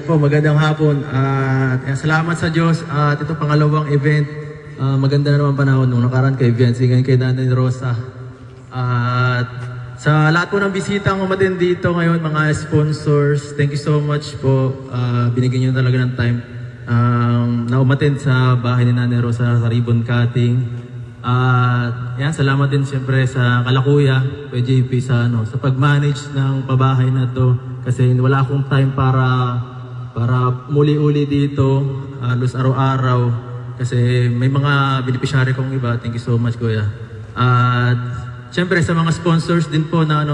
po, magandang hapon. Salamat sa Diyos at ito pangalawang event. Maganda na naman panahon nung nakaraan kay Vince, ngayon kay Nanay Rosa. At sa lahat po ng bisitang umatin dito ngayon, mga sponsors, thank you so much po. Binigyan nyo talaga ng time na umatin sa bahay ni Nanay Rosa sa ribbon cutting. Yan, salamat din siyempre sa Kalakuya, kay JP sa pag-manage ng pabahay na to. Kasi wala akong time para muli-uli dito, halos araw-araw. Kasi may mga beneficiary kong iba. Thank you so much, Kuya. At siyempre sa mga sponsors din po na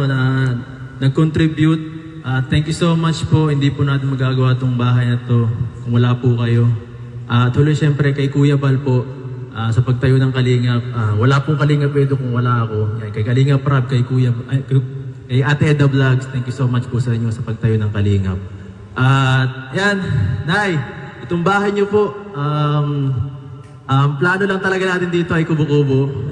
nag-contribute. Thank you so much po. Hindi po natin magagawa itong bahay na to kung wala po kayo. Tuloy siyempre kay Kuya Bal po sa pagtayo ng Kalingap. Wala pong Kalingap ito kung wala ako. Yan, kay Kalingap Rab, kay Kuya kay Ate Eda Vlogs, thank you so much po sa inyo sa pagtayo ng Kalingap. At yan, Nay, itong bahay niyo po, plano lang talaga natin dito ay kubo-kubo.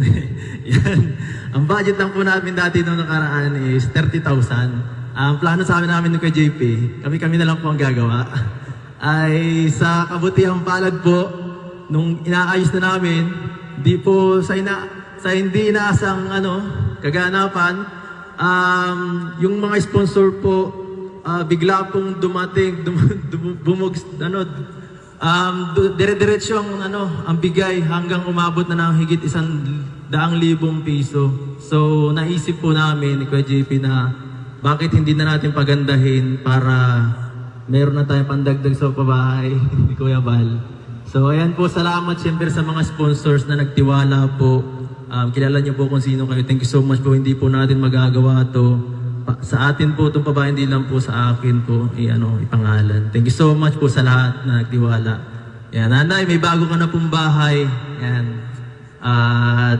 Yan, ang budget lang po namin dati noong nakaraan is 30,000. Ang plano sa amin namin kay JP, kami na lang po ang gagawa. Ay sa kabutihang palad po, nung inaayos na namin, di po sa hindi inaasang kaganapan, yung mga sponsor po bigla pong dumating, dire-diretso ang bigay hanggang umabot na ng higit 100,000 piso. So naisip po namin ni Kuya JP na bakit hindi na natin pagandahin para meron na tayong pandagdag sa pabahay ni Kuya Bal. So ayan po, salamat siyempre sa mga sponsors na nagtiwala po. Kilala niyo po kung sino kayo. Thank you so much po. Hindi po natin magagawa to. Sa atin po itong pabahay, hindi lang po sa akin po ipangalan. Thank you so much po sa lahat na nagtiwala. Yan, Nanay, may bago ka na pong bahay. Yan. At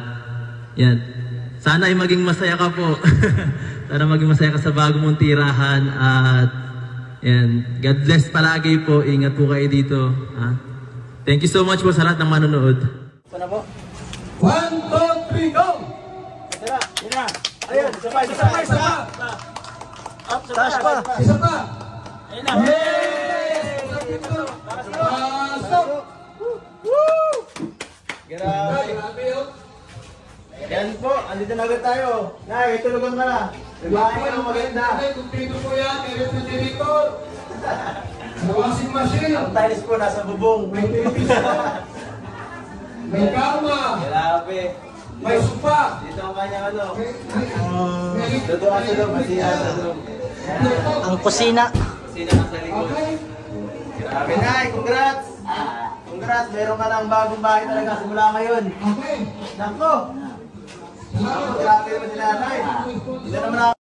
yan. Sana ay maging masaya ka po. Sana maging masaya ka sa bago mong tirahan. At yan. God bless palagi po. Ingat po kayo dito. Thank you so much po sa lahat ng manonood. Sana po. 1, 2, 3, go! Tara, yun na. Ayun, isa pa. Up, sa taas pa. Isa pa. Ayun na. Yes! Pasok! Woo! Grabe. Grabe yun. Yan po, andito na agad tayo. Nay, tulugan ka na. Bahay ng maganda. Kumpleto po yan. May refrigerator. Sa washing machine. Ang tiles po nasa bubong. May television. May kama. Grabe. May sopa. Dito ang kanyang May Dodoan sa loob, masihan sa loob. Ang kusina. Kusina na sa likod. Okay. Grabe, Nay, congrats! Congrats, meron ka ng bagong bahay talaga simula ngayon. Okay. Nako! Salamat. Grabe naman si Nanay. Hindi naman ako